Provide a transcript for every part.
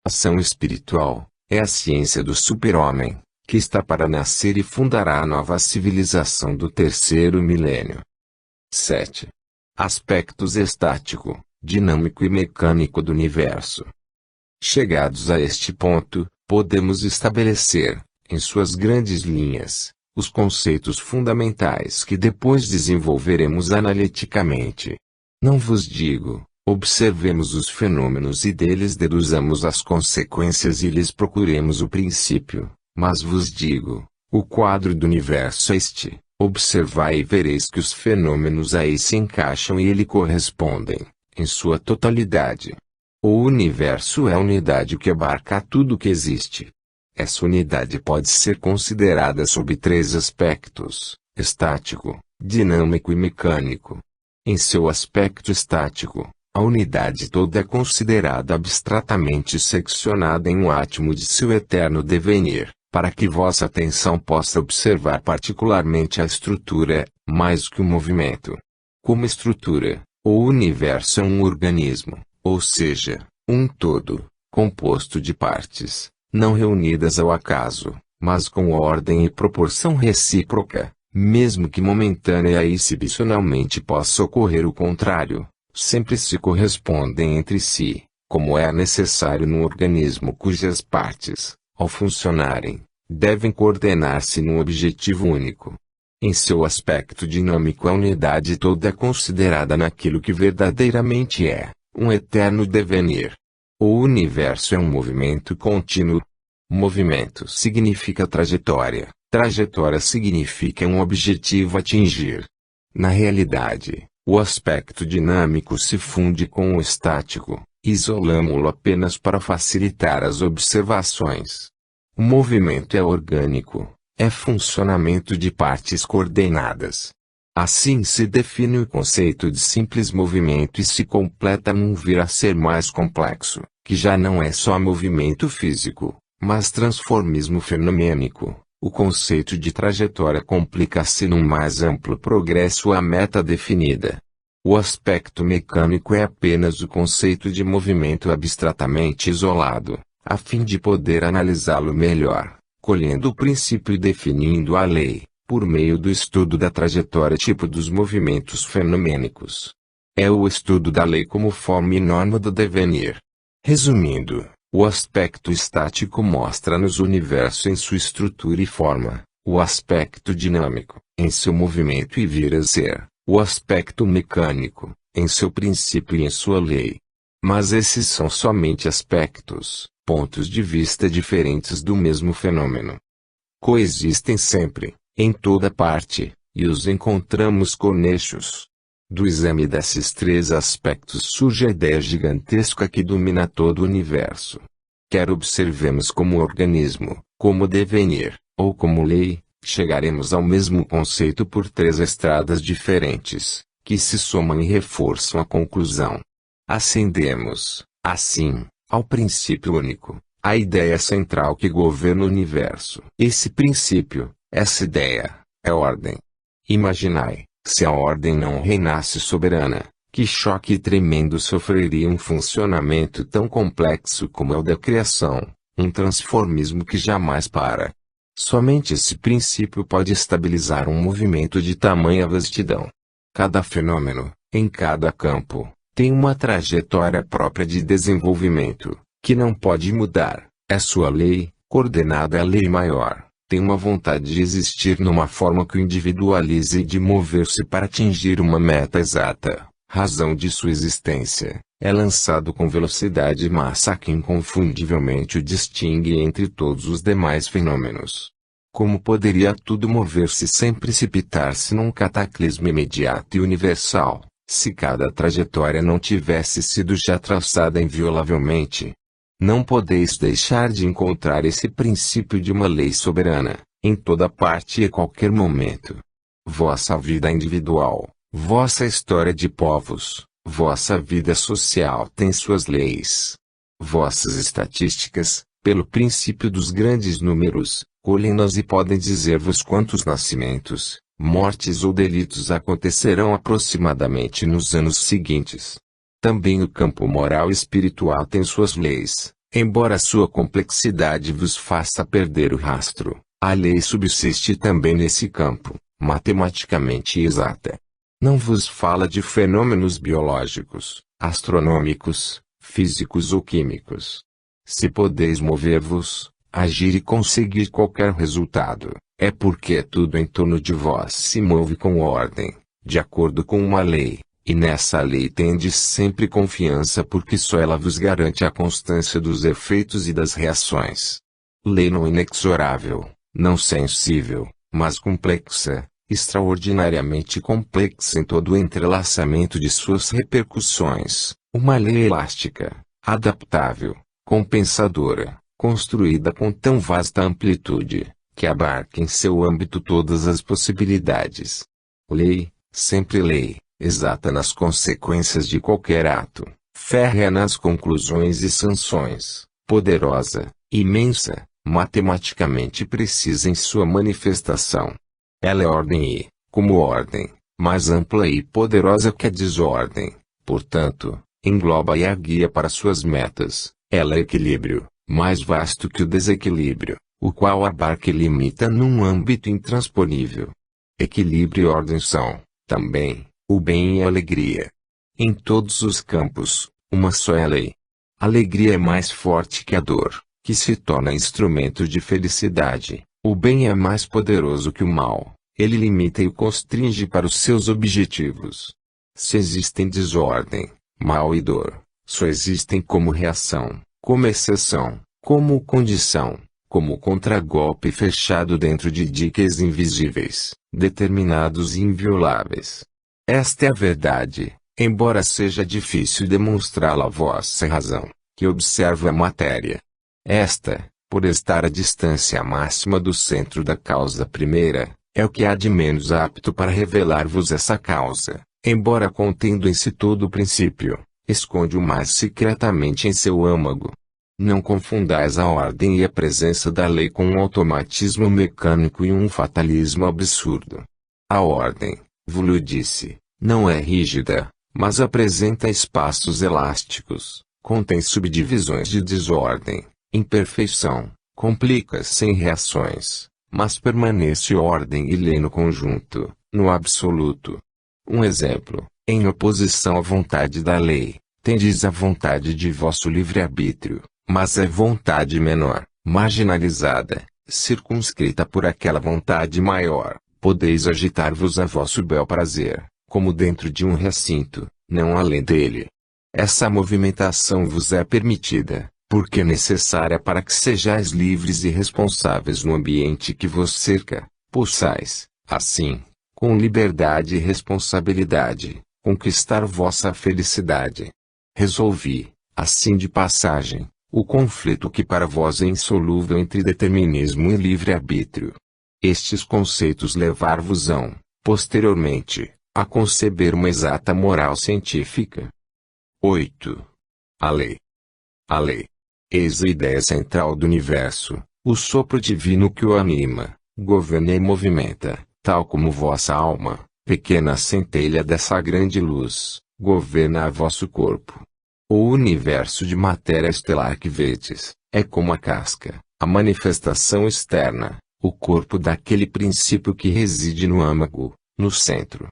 Ação espiritual é a ciência do super-homem, que está para nascer e fundará a nova civilização do terceiro milênio. 7. Aspectos estático, dinâmico e mecânico do universo. Chegados a este ponto, podemos estabelecer, em suas grandes linhas, os conceitos fundamentais que depois desenvolveremos analiticamente. Não vos digo, observemos os fenômenos e deles deduzamos as consequências e lhes procuremos o princípio, mas vos digo, o quadro do universo é este, observai e vereis que os fenômenos aí se encaixam e ele correspondem, em sua totalidade. O universo é a unidade que abarca tudo que existe. Essa unidade pode ser considerada sob três aspectos: estático, dinâmico e mecânico. Em seu aspecto estático, a unidade toda é considerada abstratamente seccionada em um átomo de seu eterno devenir, para que vossa atenção possa observar particularmente a estrutura, mais que o movimento. Como estrutura, o universo é um organismo, ou seja, um todo, composto de partes, não reunidas ao acaso, mas com ordem e proporção recíproca, mesmo que momentânea e exibicionalmente possa ocorrer o contrário, sempre se correspondem entre si, como é necessário num organismo cujas partes, ao funcionarem, devem coordenar-se num objetivo único. Em seu aspecto dinâmico, a unidade toda é considerada naquilo que verdadeiramente é, um eterno devenir. O universo é um movimento contínuo. Movimento significa trajetória, trajetória significa um objetivo a atingir. Na realidade, o aspecto dinâmico se funde com o estático, isolamo-lo apenas para facilitar as observações. O movimento é orgânico, é funcionamento de partes coordenadas. Assim se define o conceito de simples movimento e se completa num vir a ser mais complexo, que já não é só movimento físico, mas transformismo fenomênico. O conceito de trajetória complica-se num mais amplo progresso à meta definida. O aspecto mecânico é apenas o conceito de movimento abstratamente isolado, a fim de poder analisá-lo melhor, colhendo o princípio e definindo a lei, por meio do estudo da trajetória tipo dos movimentos fenomênicos. É o estudo da lei como forma e norma do devenir. Resumindo, o aspecto estático mostra-nos o universo em sua estrutura e forma, o aspecto dinâmico, em seu movimento e vir a ser, o aspecto mecânico, em seu princípio e em sua lei. Mas esses são somente aspectos, pontos de vista diferentes do mesmo fenômeno. Coexistem sempre, em toda parte, e os encontramos conexos. Do exame desses três aspectos surge a ideia gigantesca que domina todo o universo. Quer observemos como organismo, como devenir, ou como lei, chegaremos ao mesmo conceito por três estradas diferentes, que se somam e reforçam a conclusão. Ascendemos, assim, ao princípio único, a ideia central que governa o universo. Esse princípio, essa ideia, é ordem. Imaginai, se a ordem não reinasse soberana, que choque tremendo sofreria um funcionamento tão complexo como é o da criação, um transformismo que jamais para. Somente esse princípio pode estabilizar um movimento de tamanha vastidão. Cada fenômeno, em cada campo, tem uma trajetória própria de desenvolvimento, que não pode mudar, é sua lei, coordenada à lei maior. Tem uma vontade de existir numa forma que o individualize e de mover-se para atingir uma meta exata, razão de sua existência, é lançado com velocidade e massa que inconfundivelmente o distingue entre todos os demais fenômenos. Como poderia tudo mover-se sem precipitar-se num cataclismo imediato e universal, se cada trajetória não tivesse sido já traçada inviolavelmente? Não podeis deixar de encontrar esse princípio de uma lei soberana, em toda parte e a qualquer momento. Vossa vida individual, vossa história de povos, vossa vida social tem suas leis. Vossas estatísticas, pelo princípio dos grandes números, colhem-nas e podem dizer-vos quantos nascimentos, mortes ou delitos acontecerão aproximadamente nos anos seguintes. Também o campo moral e espiritual tem suas leis, Embora sua complexidade vos faça perder o rastro, a lei subsiste também nesse campo, matematicamente exata. Não vos fala de fenômenos biológicos, astronômicos, físicos ou químicos. Se podeis mover-vos, agir e conseguir qualquer resultado, é porque tudo em torno de vós se move com ordem, de acordo com uma lei, e nessa lei tendes sempre confiança porque só ela vos garante a constância dos efeitos e das reações. Lei não inexorável, não sensível, mas complexa, extraordinariamente complexa em todo o entrelaçamento de suas repercussões, uma lei elástica, adaptável, compensadora, construída com tão vasta amplitude, que abarca em seu âmbito todas as possibilidades. Lei, sempre lei, exata nas consequências de qualquer ato, férrea nas conclusões e sanções, poderosa, imensa, matematicamente precisa em sua manifestação. Ela é ordem e, como ordem, mais ampla e poderosa que a desordem, portanto, engloba e a guia para suas metas. Ela é equilíbrio, mais vasto que o desequilíbrio, o qual abarca e limita num âmbito intransponível. Equilíbrio e ordem são, também, o bem e a alegria. Em todos os campos, uma só é a lei. A alegria é mais forte que a dor, que se torna instrumento de felicidade. O bem é mais poderoso que o mal, ele limita e o constringe para os seus objetivos. Se existem desordem, mal e dor, só existem como reação, como exceção, como condição, como contragolpe fechado dentro de diques invisíveis, determinados e invioláveis. Esta é a verdade, embora seja difícil demonstrá-la à vossa razão, que observa a matéria. Esta, por estar à distância máxima do centro da causa primeira, é o que há de menos apto para revelar-vos essa causa, embora contendo em si todo o princípio, esconde-o mais secretamente em seu âmago. Não confundais a ordem e a presença da lei com um automatismo mecânico e um fatalismo absurdo. A ordem, vos disse, não é rígida, mas apresenta espaços elásticos, contém subdivisões de desordem, imperfeição, complica-se sem reações, mas permanece ordem e lei no conjunto, no absoluto. Um exemplo, em oposição à vontade da lei, tendes a vontade de vosso livre-arbítrio, mas é vontade menor, marginalizada, circunscrita por aquela vontade maior, podeis agitar-vos a vosso bel prazer, como dentro de um recinto, não além dele. Essa movimentação vos é permitida, porque é necessária para que sejais livres e responsáveis no ambiente que vos cerca, possais, assim, com liberdade e responsabilidade, conquistar vossa felicidade. Resolvi, assim de passagem, o conflito que para vós é insolúvel entre determinismo e livre-arbítrio. Estes conceitos levar-vos-ão, posteriormente, a conceber uma exata moral científica. 8. A lei. A lei. Eis a ideia central do universo, o sopro divino que o anima, governa e movimenta, tal como vossa alma, pequena centelha dessa grande luz, governa a vosso corpo. O universo de matéria estelar que vedes, é como a casca, a manifestação externa, o corpo daquele princípio que reside no âmago, no centro.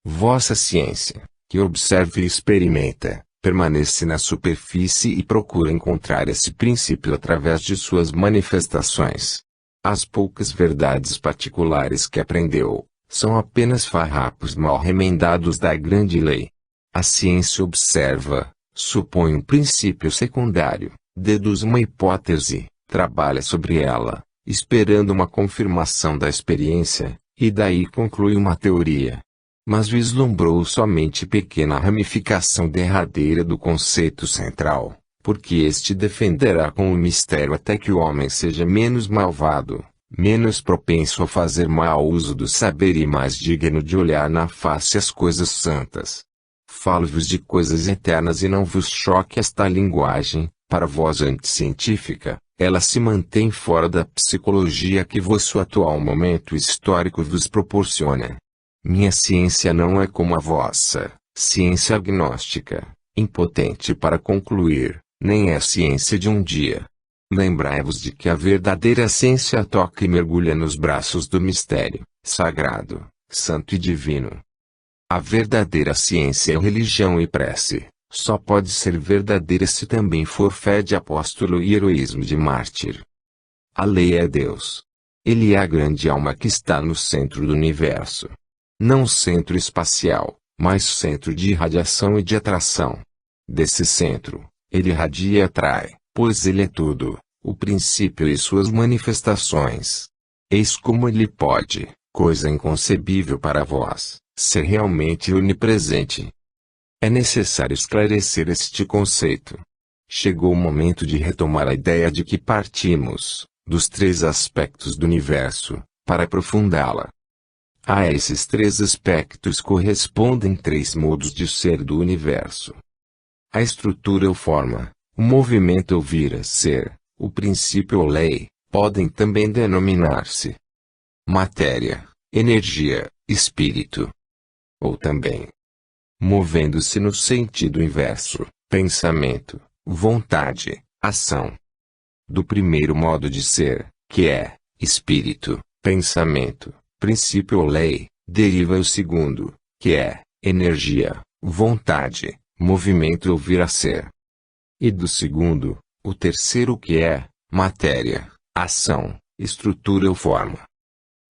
Vossa ciência, que observa e experimenta, permanece na superfície e procura encontrar esse princípio através de suas manifestações. As poucas verdades particulares que aprendeu, são apenas farrapos mal remendados da grande lei. A ciência observa, supõe um princípio secundário, deduz uma hipótese, trabalha sobre ela, esperando uma confirmação da experiência, e daí conclui uma teoria. Mas vislumbrou somente pequena ramificação derradeira do conceito central, porque este defenderá com o mistério até que o homem seja menos malvado, menos propenso a fazer mau uso do saber e mais digno de olhar na face as coisas santas. Falo-vos de coisas eternas e não vos choque esta linguagem, para vós anticientífica, ela se mantém fora da psicologia que vosso atual momento histórico vos proporciona. Minha ciência não é como a vossa, ciência agnóstica, impotente para concluir, nem é ciência de um dia. Lembrai-vos de que a verdadeira ciência toca e mergulha nos braços do mistério, sagrado, santo e divino. A verdadeira ciência é religião e prece, só pode ser verdadeira se também for fé de apóstolo e heroísmo de mártir. A lei é Deus. Ele é a grande alma que está no centro do universo. Não centro espacial, mas centro de irradiação e de atração. Desse centro, ele irradia e atrai, pois ele é tudo, o princípio e suas manifestações. Eis como ele pode, coisa inconcebível para vós, ser realmente onipresente. É necessário esclarecer este conceito. Chegou o momento de retomar a ideia de que partimos, dos três aspectos do universo, para aprofundá-la. A esses três aspectos correspondem três modos de ser do universo. A estrutura ou forma, o movimento ou vir a ser, o princípio ou lei, podem também denominar-se matéria, energia, espírito. Ou também, movendo-se no sentido inverso, pensamento, vontade, ação. Do primeiro modo de ser, que é espírito, pensamento, princípio ou lei, deriva o segundo, que é energia, vontade, movimento ou vir a ser. E do segundo, o terceiro que é matéria, ação, estrutura ou forma.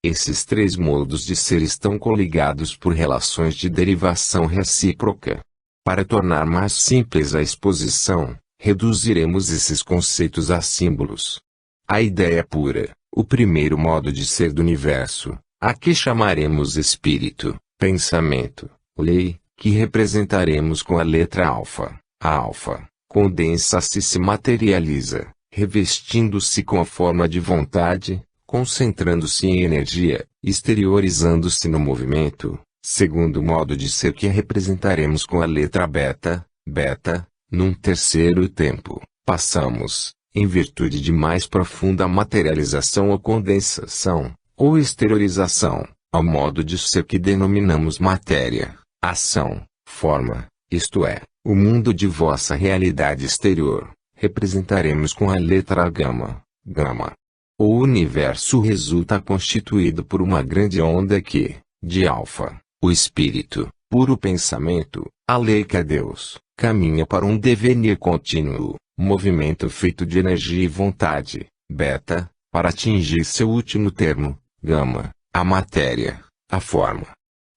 Esses três modos de ser estão coligados por relações de derivação recíproca. Para tornar mais simples a exposição, reduziremos esses conceitos a símbolos. A ideia pura, o primeiro modo de ser do universo, a que chamaremos espírito, pensamento, lei, que representaremos com a letra alfa. A alfa condensa-se e se materializa, revestindo-se com a forma de vontade, concentrando-se em energia, exteriorizando-se no movimento. Segundo modo de ser que representaremos com a letra beta. Beta, num terceiro tempo, passamos, em virtude de mais profunda materialização ou condensação, ou exteriorização, ao modo de ser que denominamos matéria, ação, forma, isto é, o mundo de vossa realidade exterior, representaremos com a letra gama. Gama. O universo resulta constituído por uma grande onda que, de alfa, o espírito, puro pensamento, a lei que é Deus, caminha para um devenir contínuo, movimento feito de energia e vontade, beta, para atingir seu último termo, gama, a matéria, a forma.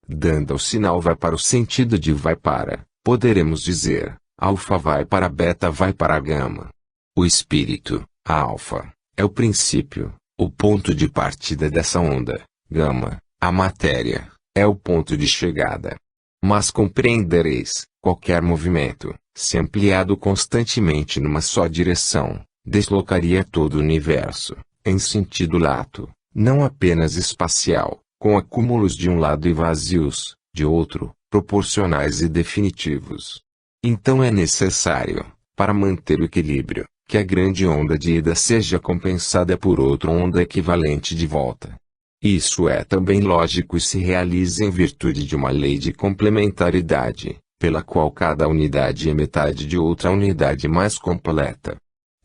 Dando ao sinal vai para o sentido de vai para, poderemos dizer, alfa vai para beta vai para gama. O espírito, a alfa, é o princípio, o ponto de partida dessa onda, gama, a matéria, é o ponto de chegada. Mas compreendereis, qualquer movimento, se ampliado constantemente numa só direção, deslocaria todo o universo, em sentido lato, não apenas espacial, com acúmulos de um lado e vazios, de outro, proporcionais e definitivos. Então é necessário, para manter o equilíbrio, que a grande onda de ida seja compensada por outra onda equivalente de volta. Isso é também lógico e se realiza em virtude de uma lei de complementaridade, pela qual cada unidade é metade de outra unidade mais completa.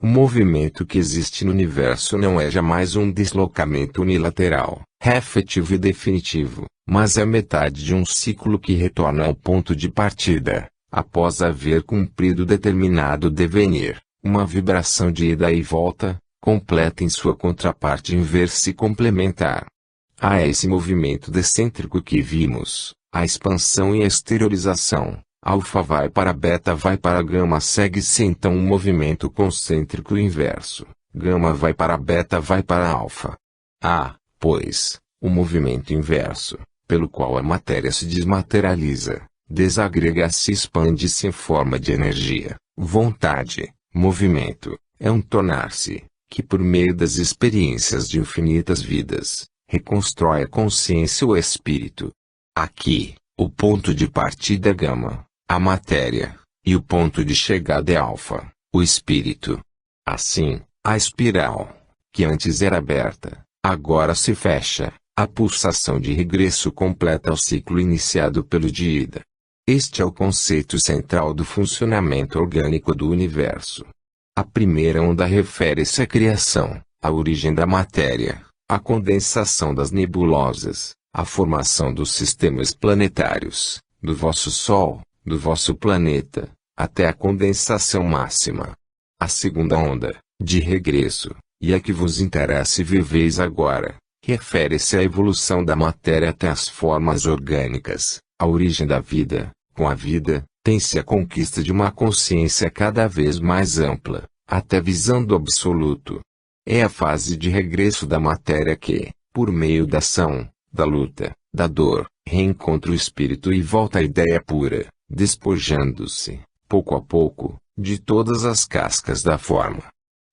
O movimento que existe no universo não é jamais um deslocamento unilateral, efetivo e definitivo, mas é metade de um ciclo que retorna ao ponto de partida, após haver cumprido determinado devenir, uma vibração de ida e volta, completa em sua contraparte inversa e complementar. A esse movimento decêntrico que vimos, a expansão e a exteriorização, alfa vai para beta vai para gama segue-se então um movimento concêntrico inverso, gama vai para beta vai para alfa. Há, pois, o movimento inverso, pelo qual a matéria se desmaterializa, desagrega-se e expande-se em forma de energia, vontade, movimento, é um tornar-se, que por meio das experiências de infinitas vidas, reconstrói a consciência ou espírito. Aqui, o ponto de partida é gama, a matéria, e o ponto de chegada é alfa, o espírito. Assim, a espiral, que antes era aberta, agora se fecha, a pulsação de regresso completa o ciclo iniciado pelo de ida. Este é o conceito central do funcionamento orgânico do universo. A primeira onda refere-se à criação, à origem da matéria, à condensação das nebulosas, à formação dos sistemas planetários, do vosso Sol, do vosso planeta, até a condensação máxima. A segunda onda, de regresso, e a que vos interessa e viveis agora, refere-se à evolução da matéria até as formas orgânicas, a origem da vida. Com a vida, tem-se a conquista de uma consciência cada vez mais ampla, até visando o absoluto. É a fase de regresso da matéria que, por meio da ação, da luta, da dor, reencontra o espírito e volta à ideia pura, despojando-se, pouco a pouco, de todas as cascas da forma.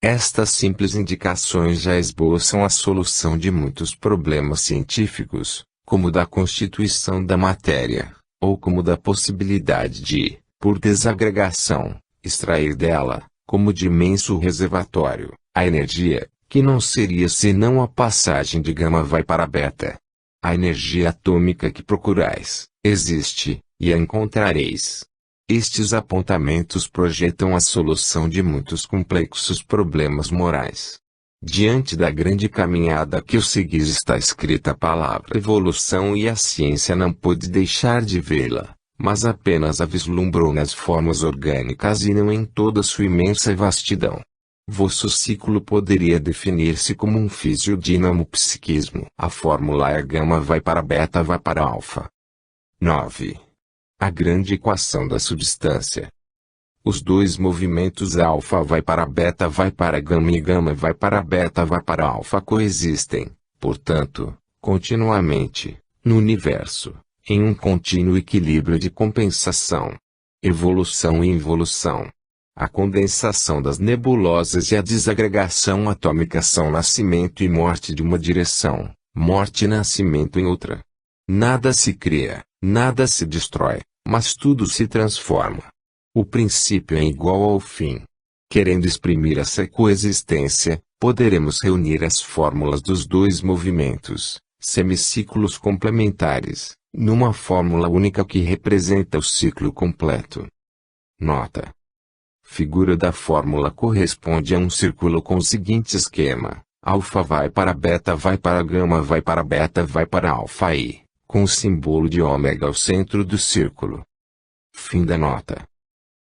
Estas simples indicações já esboçam a solução de muitos problemas científicos, como da constituição da matéria, ou como da possibilidade de, por desagregação, extrair dela, como de imenso reservatório, a energia, que não seria senão a passagem de gama vai para beta. A energia atômica que procurais, existe, e a encontrareis. Estes apontamentos projetam a solução de muitos complexos problemas morais. Diante da grande caminhada que eu seguis está escrita a palavra evolução e a ciência não pôde deixar de vê-la, mas apenas a vislumbrou nas formas orgânicas e não em toda sua imensa vastidão. Vosso ciclo poderia definir-se como um fisiodinamo-psiquismo. A fórmula é gama vai para beta vai para alfa. 9. A grande equação da substância. Os dois movimentos alfa vai para beta vai para gama e gama vai para beta vai para alfa coexistem, portanto, continuamente, no universo, em um contínuo equilíbrio de compensação. Evolução e involução. A condensação das nebulosas e a desagregação atômica são nascimento e morte de uma direção, morte e nascimento em outra. Nada se cria, nada se destrói, mas tudo se transforma. O princípio é igual ao fim. Querendo exprimir essa coexistência, poderemos reunir as fórmulas dos dois movimentos, semiciclos complementares, numa fórmula única que representa o ciclo completo. Nota: figura da fórmula corresponde a um círculo com o seguinte esquema: alfa vai para beta vai para gama vai para beta vai para alfa e, com o símbolo de ômega ao centro do círculo. Fim da nota.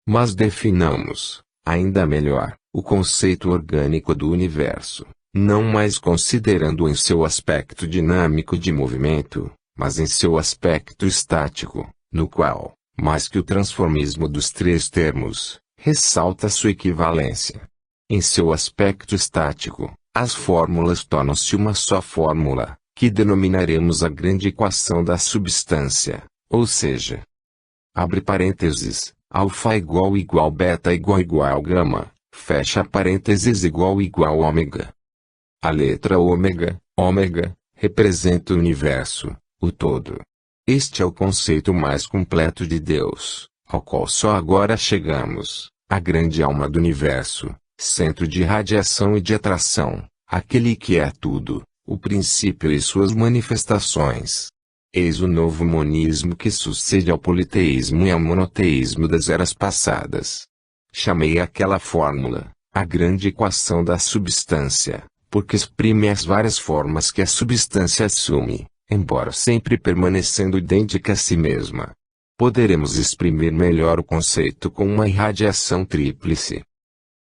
Mas definamos, ainda melhor, o conceito orgânico do universo, não mais considerando-o em seu aspecto dinâmico de movimento, mas em seu aspecto estático, no qual, mais que o transformismo dos três termos, ressalta sua equivalência. Em seu aspecto estático, as fórmulas tornam-se uma só fórmula, que denominaremos a grande equação da substância, ou seja, abre parênteses, alfa igual beta igual gama, fecha parênteses igual ômega. A letra ômega, representa o universo, o todo. Este é o conceito mais completo de Deus, ao qual só agora chegamos, a grande alma do universo, centro de radiação e de atração, aquele que é tudo, o princípio e suas manifestações. Eis o novo monismo que sucede ao politeísmo e ao monoteísmo das eras passadas. Chamei aquela fórmula, a grande equação da substância, porque exprime as várias formas que a substância assume, embora sempre permanecendo idêntica a si mesma. Poderemos exprimir melhor o conceito com uma irradiação tríplice.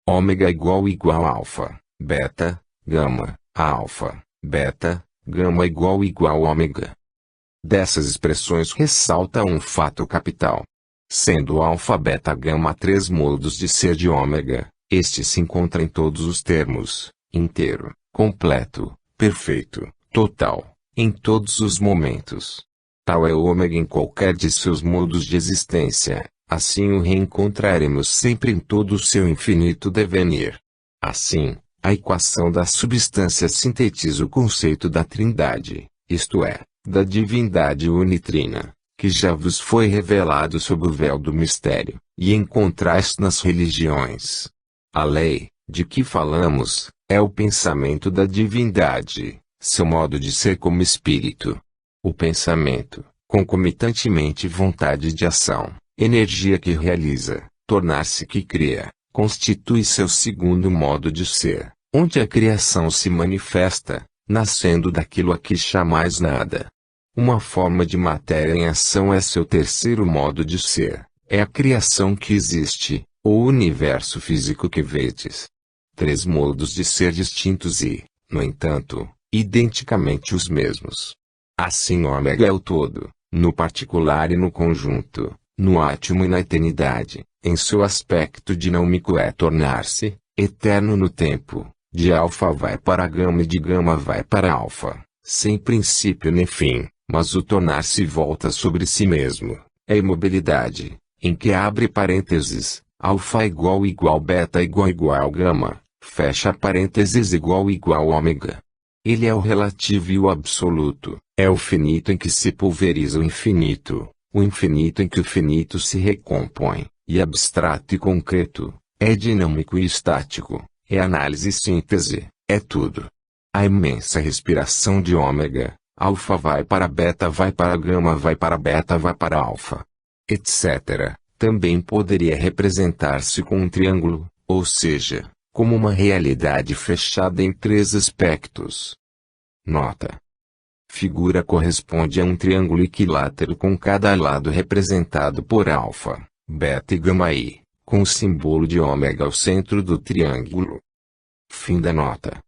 Ômega igual alfa, beta, gama, alfa, beta, gama igual ômega. Dessas expressões ressalta um fato capital. Sendo alfa, beta, gama três modos de ser de ômega, este se encontra em todos os termos, inteiro, completo, perfeito, total, em todos os momentos. Tal é o ômega em qualquer de seus modos de existência, assim o reencontraremos sempre em todo o seu infinito devenir. Assim, a equação da substância sintetiza o conceito da trindade, isto é, da divindade unitrina, que já vos foi revelado sob o véu do mistério, e encontrais nas religiões. A lei, de que falamos, é o pensamento da divindade, seu modo de ser como espírito. O pensamento, concomitantemente vontade de ação, energia que realiza, tornar-se que cria, constitui seu segundo modo de ser, onde a criação se manifesta, nascendo daquilo a que chamais nada. Uma forma de matéria em ação é seu terceiro modo de ser, é a criação que existe, o universo físico que vedes. Três modos de ser distintos e, no entanto, identicamente os mesmos. Assim ômega é o todo, no particular e no conjunto, no átomo e na eternidade, em seu aspecto dinâmico é tornar-se, eterno no tempo, de alfa vai para gama e de gama vai para alfa, sem princípio nem fim, mas o tornar-se volta sobre si mesmo, é imobilidade, em que abre parênteses, alfa igual beta igual gama, fecha parênteses igual ômega. Ele é o relativo e o absoluto, é o finito em que se pulveriza o infinito em que o finito se recompõe, e abstrato e concreto, é dinâmico e estático, é análise e síntese, é tudo. A imensa respiração de ômega, alfa vai para beta vai para gama vai para beta vai para alfa, etc., também poderia representar-se com um triângulo, ou seja, como uma realidade fechada em três aspectos. Nota: figura corresponde a um triângulo equilátero com cada lado representado por alfa, beta e gama e, com o símbolo de ômega ao centro do triângulo. Fim da nota.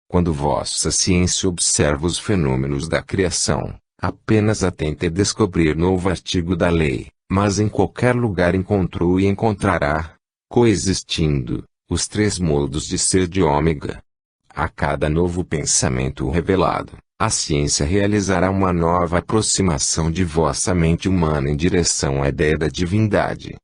Quando vossa ciência observa os fenômenos da criação, apenas a tenta descobrir novo artigo da lei, mas em qualquer lugar encontrou e encontrará, coexistindo, os três modos de ser de ômega. A cada novo pensamento revelado, a ciência realizará uma nova aproximação de vossa mente humana em direção à ideia da divindade.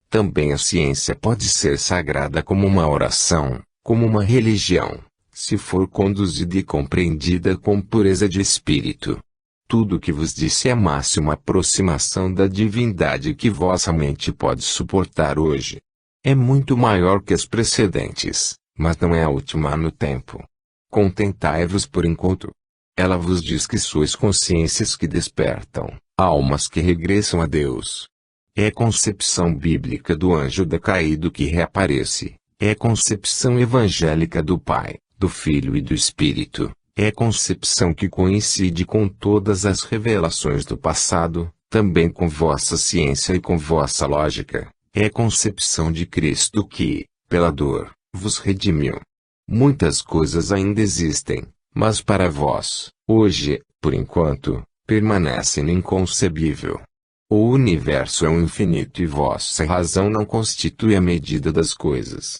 Também a ciência pode ser sagrada como uma oração, como uma religião, se for conduzida e compreendida com pureza de espírito. Tudo o que vos disse é a máxima aproximação da divindade que vossa mente pode suportar hoje. É muito maior que as precedentes, mas não é a última no tempo. Contentai-vos por enquanto. Ela vos diz que sois consciências que despertam, almas que regressam a Deus. É concepção bíblica do anjo decaído que reaparece, é concepção evangélica do Pai, do Filho e do Espírito, é concepção que coincide com todas as revelações do passado, também com vossa ciência e com vossa lógica, é concepção de Cristo que, pela dor, vos redimiu. Muitas coisas ainda existem, mas para vós, hoje, por enquanto, permanecem no inconcebível. O universo é um infinito e vossa razão não constitui a medida das coisas.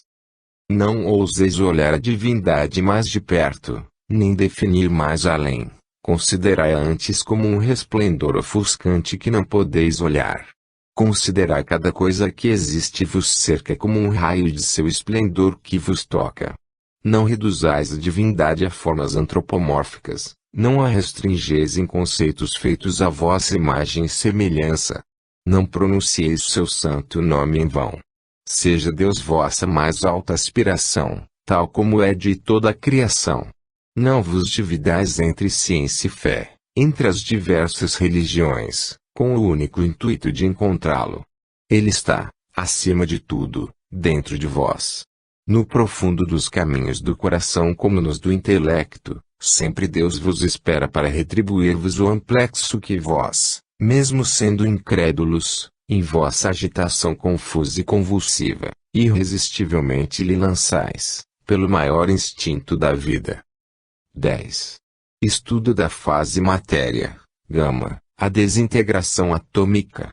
Não ouseis olhar a divindade mais de perto, nem definir mais além. Considerai-a antes como um resplendor ofuscante que não podeis olhar. Considerai cada coisa que existe vos cerca como um raio de seu esplendor que vos toca. Não reduzais a divindade a formas antropomórficas, não a restringeis em conceitos feitos à vossa imagem e semelhança. Não pronuncieis seu santo nome em vão. Seja Deus vossa mais alta aspiração, tal como é de toda a criação. Não vos dividais entre ciência e fé, entre as diversas religiões, com o único intuito de encontrá-lo. Ele está, acima de tudo, dentro de vós. No profundo dos caminhos do coração como nos do intelecto, sempre Deus vos espera para retribuir-vos o amplexo que vós, mesmo sendo incrédulos, em vossa agitação confusa e convulsiva, irresistivelmente lhe lançais, pelo maior instinto da vida. 10. Estudo da fase matéria, gama, a desintegração atômica.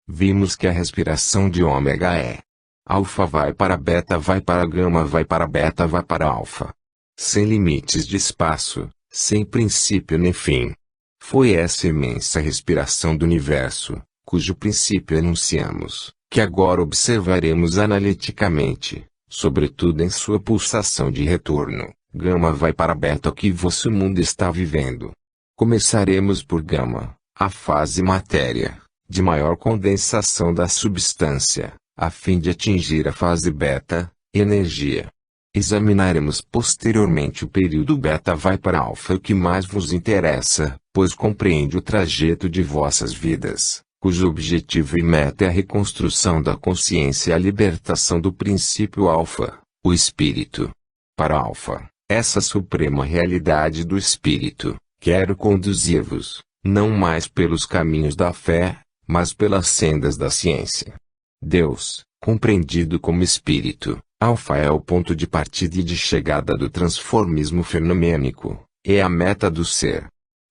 Vimos que a respiração de ômega é alfa vai para beta vai para gama vai para beta vai para alfa. Sem limites de espaço, sem princípio nem fim. Foi essa imensa respiração do universo, cujo princípio enunciamos, que agora observaremos analiticamente, sobretudo em sua pulsação de retorno. Gama vai para beta que vosso mundo está vivendo. Começaremos por gama, a fase matéria, de maior condensação da substância, a fim de atingir a fase beta, energia. Examinaremos posteriormente o período beta vai para alfa, o que mais vos interessa, pois compreende o trajeto de vossas vidas, cujo objetivo e meta é a reconstrução da consciência e a libertação do princípio alfa, o espírito. Para alfa, essa suprema realidade do espírito, quero conduzir-vos, não mais pelos caminhos da fé, mas pelas sendas da ciência. Deus, compreendido como espírito, alfa é o ponto de partida e de chegada do transformismo fenomênico, é a meta do ser.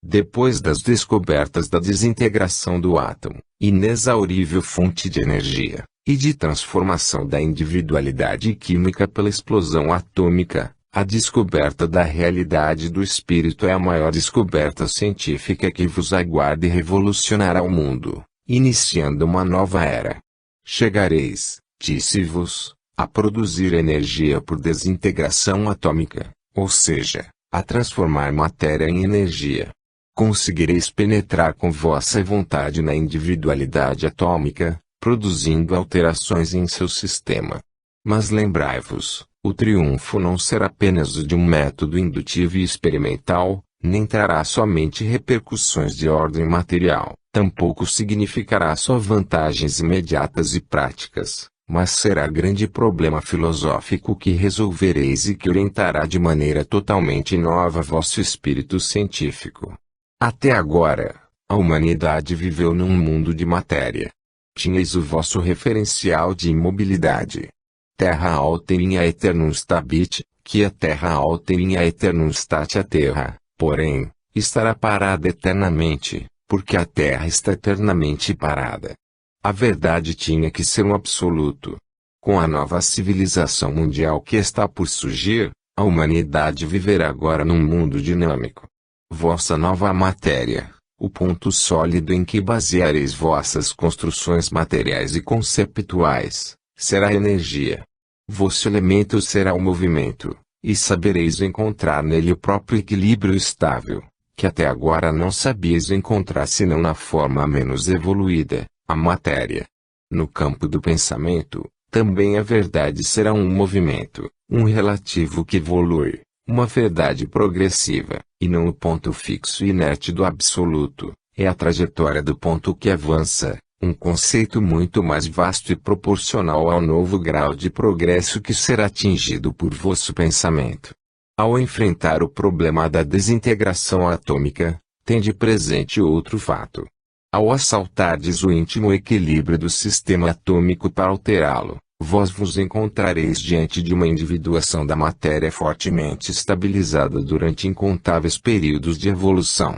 Depois das descobertas da desintegração do átomo, inexaurível fonte de energia, e de transformação da individualidade química pela explosão atômica, a descoberta da realidade do espírito é a maior descoberta científica que vos aguarda e revolucionará o mundo, iniciando uma nova era. Chegareis, disse-vos, a produzir energia por desintegração atômica, ou seja, a transformar matéria em energia. Conseguireis penetrar com vossa vontade na individualidade atômica, produzindo alterações em seu sistema. Mas lembrai-vos, o triunfo não será apenas o de um método indutivo e experimental, nem trará somente repercussões de ordem material, tampouco significará só vantagens imediatas e práticas, mas será grande problema filosófico que resolvereis e que orientará de maneira totalmente nova vosso espírito científico. Até agora, a humanidade viveu num mundo de matéria. Tinhais o vosso referencial de imobilidade. Terra altering aeternum stabit, que a terra altering aeternum stat a terra, porém, estará parada eternamente, porque a terra está eternamente parada. A verdade tinha que ser um absoluto. Com a nova civilização mundial que está por surgir, a humanidade viverá agora num mundo dinâmico. Vossa nova matéria, o ponto sólido em que baseareis vossas construções materiais e conceptuais, será a energia. Vosso elemento será o movimento, e sabereis encontrar nele o próprio equilíbrio estável, que até agora não sabíeis encontrar senão na forma menos evoluída, a matéria. No campo do pensamento, também a verdade será um movimento, um relativo que evolui, uma verdade progressiva, e não o ponto fixo e inerte do absoluto, é a trajetória do ponto que avança, um conceito muito mais vasto e proporcional ao novo grau de progresso que será atingido por vosso pensamento. Ao enfrentar o problema da desintegração atômica, tende presente outro fato. Ao assaltardes o íntimo equilíbrio do sistema atômico para alterá-lo, vós vos encontrareis diante de uma individuação da matéria fortemente estabilizada durante incontáveis períodos de evolução.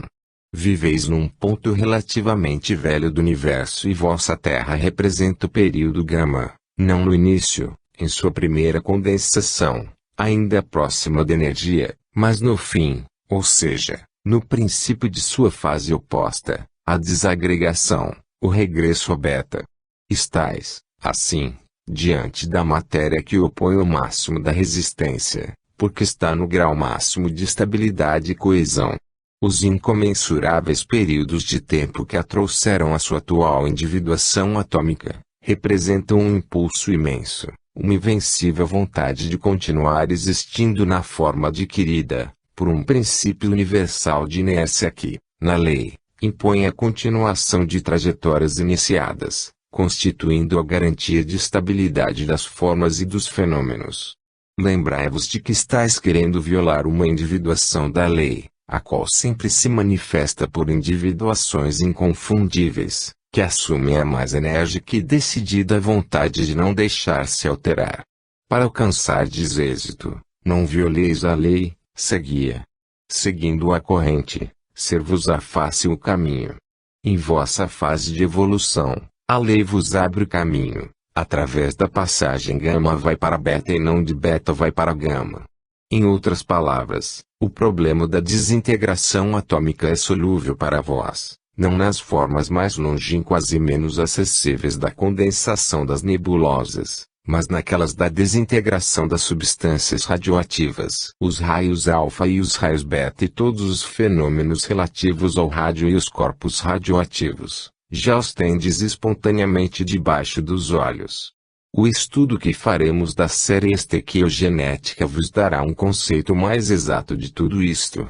Viveis num ponto relativamente velho do universo e vossa Terra representa o período gama, não no início, em sua primeira condensação, ainda próxima da energia, mas no fim, ou seja, no princípio de sua fase oposta, a desagregação, o regresso a beta. Estais, assim, diante da matéria que opõe o máximo da resistência, porque está no grau máximo de estabilidade e coesão. Os incomensuráveis períodos de tempo que a trouxeram à sua atual individuação atômica, representam um impulso imenso, uma invencível vontade de continuar existindo na forma adquirida, por um princípio universal de inércia que, na lei, impõe a continuação de trajetórias iniciadas, constituindo a garantia de estabilidade das formas e dos fenômenos. Lembrai-vos de que estáis querendo violar uma individuação da lei, a qual sempre se manifesta por individuações inconfundíveis, que assumem a mais enérgica e decidida vontade de não deixar-se alterar. Para alcançardes êxito, não violeis a lei, segui-a. Seguindo a corrente, ser-vos-á fácil o caminho. Em vossa fase de evolução, a lei vos abre o caminho, através da passagem gama vai para beta e não de beta vai para gama. Em outras palavras, o problema da desintegração atômica é solúvel para vós, não nas formas mais longínquas e menos acessíveis da condensação das nebulosas, mas naquelas da desintegração das substâncias radioativas, os raios alfa e os raios beta e todos os fenômenos relativos ao rádio e os corpos radioativos, já os tendes espontaneamente debaixo dos olhos. O estudo que faremos da série estequiogenética vos dará um conceito mais exato de tudo isto.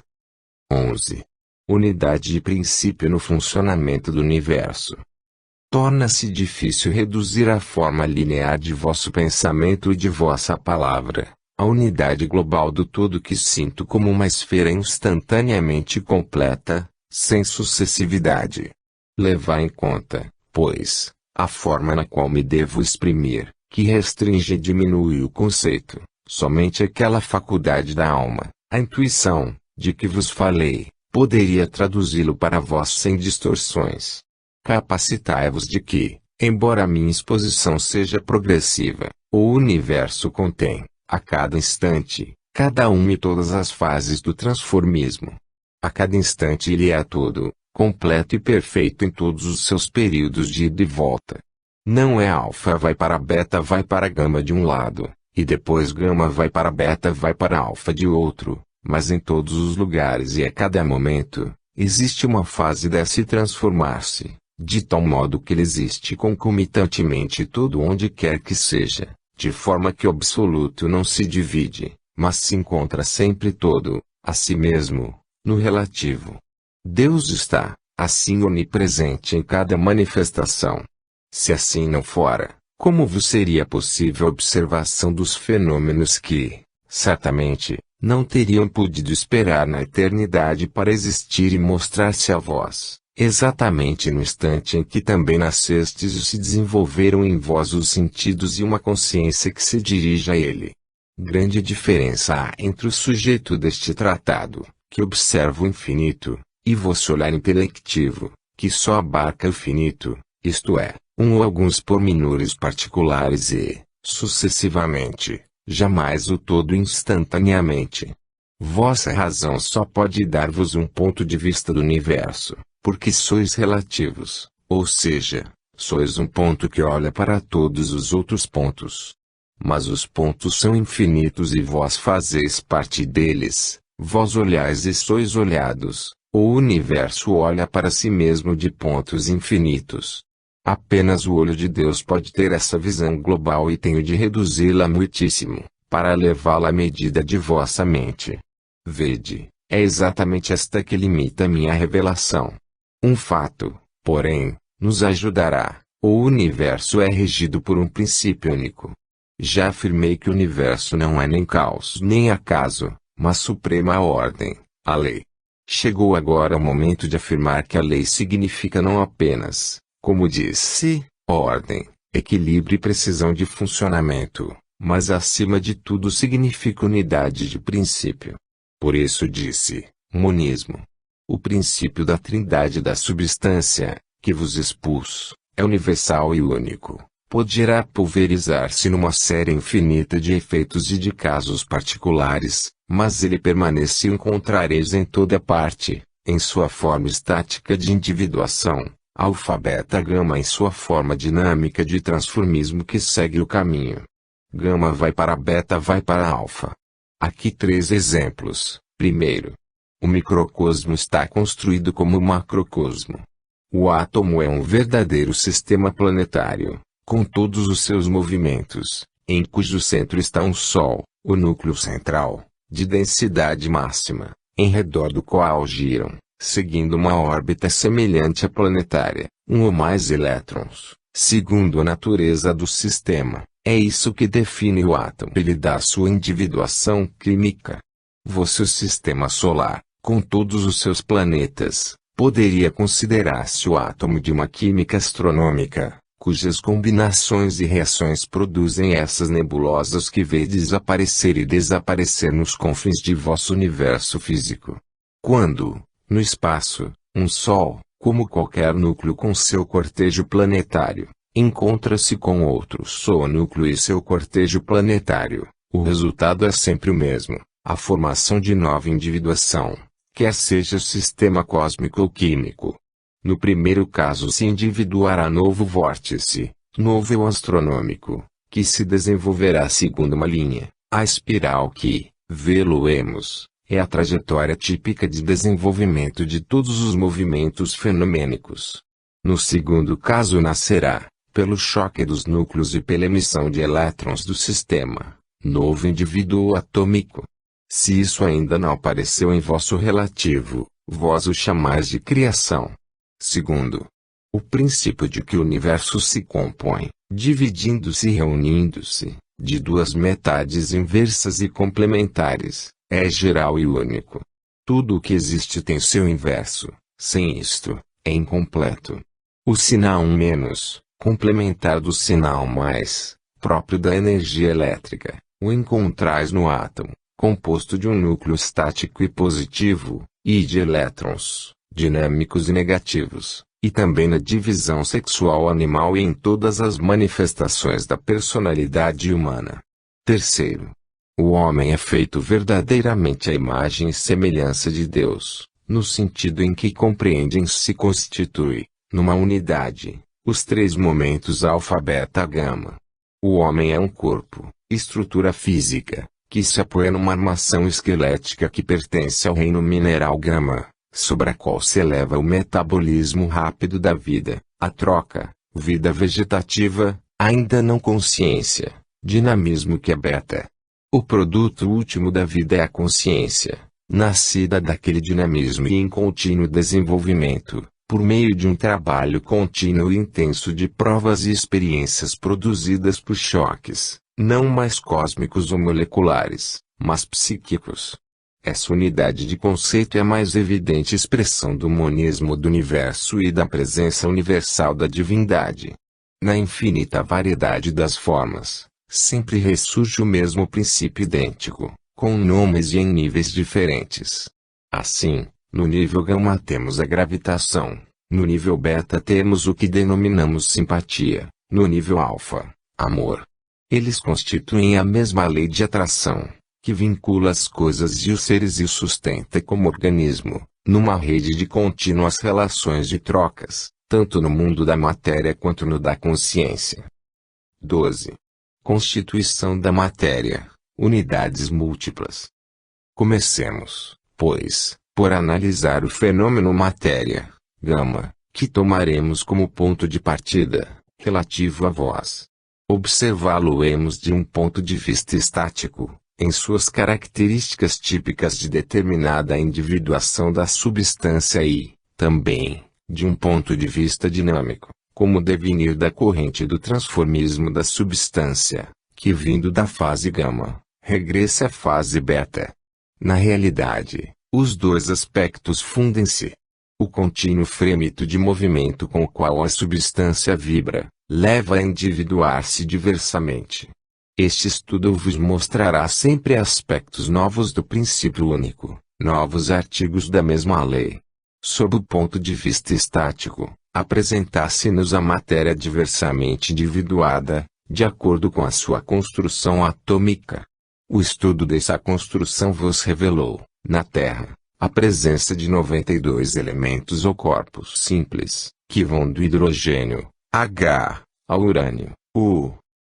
11. Unidade de princípio no funcionamento do universo. torna-se difícil reduzir a forma linear de vosso pensamento e de vossa palavra, a unidade global do todo que sinto como uma esfera instantaneamente completa, sem sucessividade. Levai em conta, pois, a forma na qual me devo exprimir, que restringe e diminui o conceito, somente aquela faculdade da alma, a intuição, de que vos falei, poderia traduzi-lo para vós sem distorções. Capacitai-vos de que, embora a minha exposição seja progressiva, o universo contém, a cada instante, cada uma e todas as fases do transformismo. A cada instante ele é todo, completo e perfeito em todos os seus períodos de ida e volta. Não é alfa vai para beta vai para gama de um lado, e depois gama vai para beta vai para alfa de outro, mas em todos os lugares e a cada momento, existe uma fase desse transformar-se, de tal modo que ele existe concomitantemente todo onde quer que seja, de forma que o absoluto não se divide, mas se encontra sempre todo, a si mesmo, no relativo. Deus está, assim onipresente em cada manifestação. Se assim não fora, como vos seria possível a observação dos fenômenos que, certamente, não teriam podido esperar na eternidade para existir e mostrar-se a vós, exatamente no instante em que também nascestes e se desenvolveram em vós os sentidos e uma consciência que se dirige a ele? Grande diferença há entre o sujeito deste tratado, que observa o infinito, e vosso olhar intelectivo, que só abarca o finito, isto é, um ou alguns pormenores particulares e, sucessivamente, jamais o todo instantaneamente. Vossa razão só pode dar-vos um ponto de vista do universo, porque sois relativos, ou seja, sois um ponto que olha para todos os outros pontos. Mas os pontos são infinitos e vós fazeis parte deles, vós olhais e sois olhados, o universo olha para si mesmo de pontos infinitos. Apenas o olho de Deus pode ter essa visão global e tenho de reduzi-la muitíssimo, para levá-la à medida de vossa mente. Vede, é exatamente esta que limita a minha revelação. Um fato, porém, nos ajudará. O universo é regido por um princípio único. Já afirmei que o universo não é nem caos nem acaso, mas suprema ordem, a lei. Chegou agora o momento de afirmar que a lei significa não apenas, como disse, ordem, equilíbrio e precisão de funcionamento, mas acima de tudo significa unidade de princípio. Por isso disse, monismo. O princípio da trindade da substância, que vos expus, é universal e único. Poderá pulverizar-se numa série infinita de efeitos e de casos particulares, mas ele permanece e o encontrareis em toda parte, em sua forma estática de individuação, alfa beta gama em sua forma dinâmica de transformismo que segue o caminho. Gama vai para beta vai para alfa. Aqui 3 exemplos. Primeiro, o microcosmo está construído como o macrocosmo. O átomo é um verdadeiro sistema planetário, com todos os seus movimentos, em cujo centro está um Sol, o núcleo central, de densidade máxima, em redor do qual giram, seguindo uma órbita semelhante à planetária, um ou mais elétrons, segundo a natureza do sistema. É isso que define o átomo e lhe dá sua individuação química. Vosso sistema solar, com todos os seus planetas, poderia considerar-se o átomo de uma química astronômica, cujas combinações e reações produzem essas nebulosas que vedes aparecer e desaparecer nos confins de vosso universo físico. Quando, no espaço, um Sol, como qualquer núcleo com seu cortejo planetário, encontra-se com outro sonúcleo e seu cortejo planetário, o resultado é sempre o mesmo, a formação de nova individuação, quer seja sistema cósmico ou químico. No primeiro caso se individuará novo vórtice, novo eu astronômico, que se desenvolverá segundo uma linha, a espiral que, vê-lo-emos, é a trajetória típica de desenvolvimento de todos os movimentos fenomênicos. No segundo caso nascerá, pelo choque dos núcleos e pela emissão de elétrons do sistema, novo indivíduo atômico. Se isso ainda não apareceu em vosso relativo, vós o chamais de criação. Segundo, O princípio de que o universo se compõe, dividindo-se e reunindo-se, de duas metades inversas e complementares, é geral e único. Tudo o que existe tem seu inverso, sem isto, é incompleto. O sinal menos, complementar do sinal mais, próprio da energia elétrica, o encontrais no átomo, composto de um núcleo estático e positivo, e de elétrons, dinâmicos e negativos, e também na divisão sexual animal e em todas as manifestações da personalidade humana. Terceiro, o homem é feito verdadeiramente à imagem e semelhança de Deus, no sentido em que compreende e se constitui, numa unidade, os três momentos alfa, beta, gama. O homem é um corpo, estrutura física, que se apoia numa armação esquelética que pertence ao reino mineral gama, sobre a qual se eleva o metabolismo rápido da vida, a troca, vida vegetativa, ainda não consciência, dinamismo que é beta. O produto último da vida é a consciência, nascida daquele dinamismo e em contínuo desenvolvimento, por meio de um trabalho contínuo e intenso de provas e experiências produzidas por choques, não mais cósmicos ou moleculares, mas psíquicos. Essa unidade de conceito é a mais evidente expressão do monismo do universo e da presença universal da divindade. Na infinita variedade das formas, sempre ressurge o mesmo princípio idêntico, com nomes e em níveis diferentes. Assim, no nível gama temos a gravitação, no nível beta temos o que denominamos simpatia, no nível alfa, amor. Eles constituem a mesma lei de atração, que vincula as coisas e os seres e os sustenta como organismo, numa rede de contínuas relações de trocas, tanto no mundo da matéria quanto no da consciência. 12. Constituição da matéria, unidades múltiplas. Comecemos, pois, por analisar o fenômeno matéria, gama, que tomaremos como ponto de partida, relativo a vós. Observá-lo-emos de um ponto de vista estático, em suas características típicas de determinada individuação da substância e, também, de um ponto de vista dinâmico, como devenir da corrente do transformismo da substância, que vindo da fase gama, regressa à fase beta. Na realidade, os dois aspectos fundem-se. O contínuo frêmito de movimento com o qual a substância vibra, leva a individuar-se diversamente. Este estudo vos mostrará sempre aspectos novos do princípio único, novos artigos da mesma lei. Sob o ponto de vista estático, apresentar-se-nos a matéria diversamente individuada, de acordo com a sua construção atômica. O estudo dessa construção vos revelou, na Terra, a presença de 92 elementos ou corpos simples, que vão do hidrogênio, H, ao urânio, U.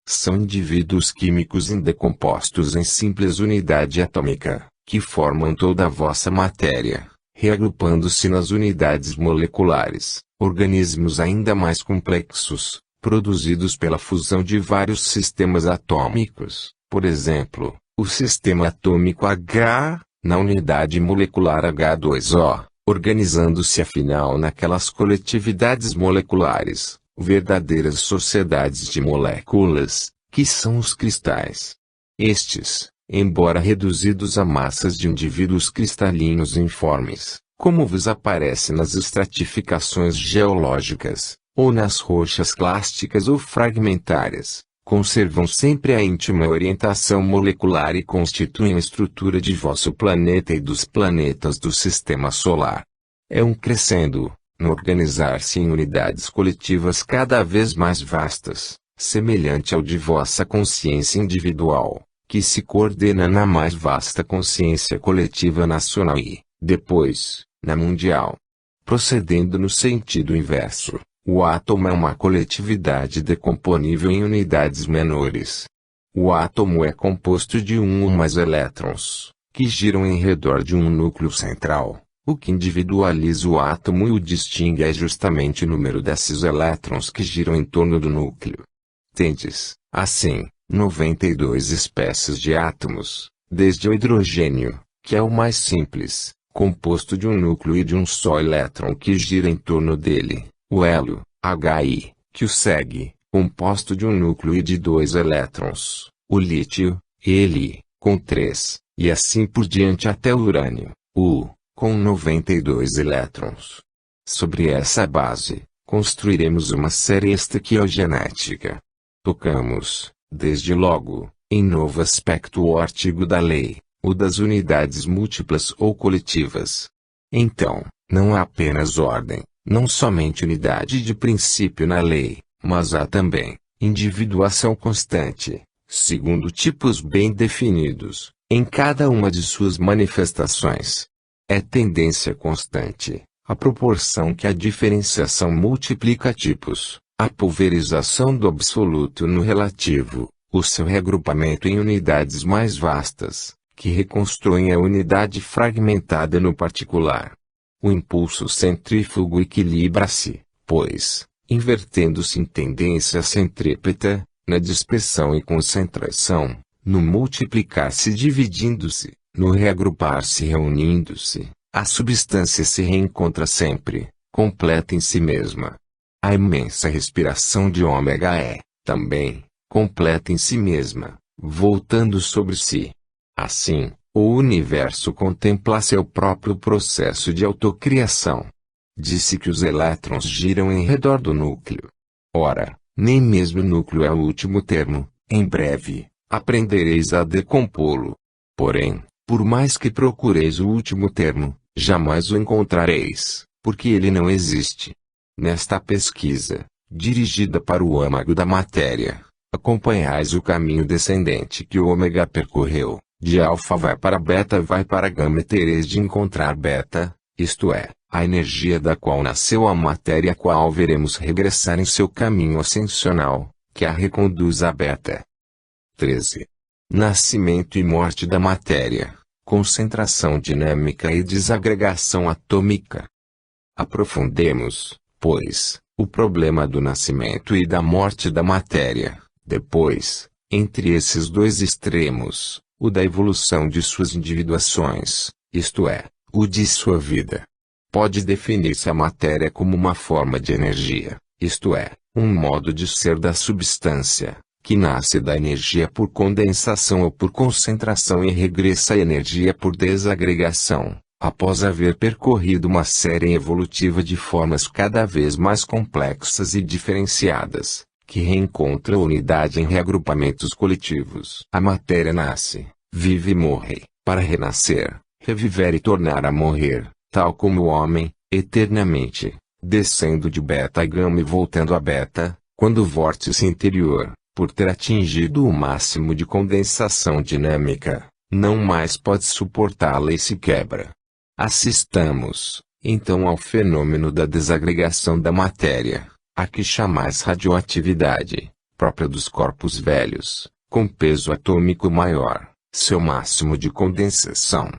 São indivíduos químicos indecompostos em simples unidade atômica, que formam toda a vossa matéria, reagrupando-se nas unidades moleculares, organismos ainda mais complexos, produzidos pela fusão de vários sistemas atômicos, por exemplo, o sistema atômico H, na unidade molecular H2O, organizando-se afinal naquelas coletividades moleculares, verdadeiras sociedades de moléculas, que são os cristais. Estes, embora reduzidos a massas de indivíduos cristalinos informes, como vos aparece nas estratificações geológicas, ou nas rochas clásticas ou fragmentárias, conservam sempre a íntima orientação molecular e constituem a estrutura de vosso planeta e dos planetas do Sistema Solar. É um crescendo, no organizar-se em unidades coletivas cada vez mais vastas, semelhante ao de vossa consciência individual, que se coordena na mais vasta consciência coletiva nacional e, depois, na mundial. Procedendo no sentido inverso, o átomo é uma coletividade decomponível em unidades menores. O átomo é composto de um ou mais elétrons, que giram em redor de um núcleo central. O que individualiza o átomo e o distingue é justamente o número desses elétrons que giram em torno do núcleo. Tendes, assim, 92 espécies de átomos, desde o hidrogênio, que é o mais simples, composto de um núcleo e de um só elétron que gira em torno dele, O hélio, Hi, que o segue, composto de um núcleo e de 2 elétrons. O lítio, He, com 3, e assim por diante até o urânio, U, com 92 elétrons. Sobre essa base, construiremos uma série estequiogenética. Tocamos, desde logo, em novo aspecto o artigo da lei, o das unidades múltiplas ou coletivas. Então, não há apenas ordem, não somente unidade de princípio na lei, mas há também individuação constante, segundo tipos bem definidos, em cada uma de suas manifestações. É tendência constante, a proporção que a diferenciação multiplica tipos, a pulverização do absoluto no relativo, o seu reagrupamento em unidades mais vastas, que reconstruem a unidade fragmentada no particular. O impulso centrífugo equilibra-se, pois, invertendo-se em tendência centrípeta, na dispersão e concentração, no multiplicar-se dividindo-se, no reagrupar-se reunindo-se, a substância se reencontra sempre, completa em si mesma. A imensa respiração de ômega é, também, completa em si mesma, voltando sobre si. Assim, o universo contempla seu próprio processo de autocriação. Disse que os elétrons giram em redor do núcleo. Ora, nem mesmo o núcleo é o último termo. Em breve, aprendereis a decompô-lo. Porém, por mais que procureis o último termo, jamais o encontrareis, porque ele não existe. Nesta pesquisa, dirigida para o âmago da matéria, acompanhais o caminho descendente que o ômega percorreu. De alfa vai para beta vai para gama e tereis de encontrar beta, isto é, a energia da qual nasceu a matéria a qual veremos regressar em seu caminho ascensional, que a reconduz a beta. 13. Nascimento e morte da matéria, concentração dinâmica e desagregação atômica. Aprofundemos, pois, o problema do nascimento e da morte da matéria, depois, entre esses dois extremos, o da evolução de suas individuações, isto é, o de sua vida. Pode definir-se a matéria como uma forma de energia, isto é, um modo de ser da substância, que nasce da energia por condensação ou por concentração e regressa à energia por desagregação, após haver percorrido uma série evolutiva de formas cada vez mais complexas e diferenciadas, que reencontra a unidade em reagrupamentos coletivos. A matéria nasce, vive e morre, para renascer, reviver e tornar a morrer, tal como o homem, eternamente, descendo de beta a gama e voltando a beta, quando o vórtice interior, por ter atingido o máximo de condensação dinâmica, não mais pode suportá-la e se quebra. Assistamos, então ao fenômeno da desagregação da matéria, a que chamais radioatividade, própria dos corpos velhos, com peso atômico maior, seu máximo de condensação.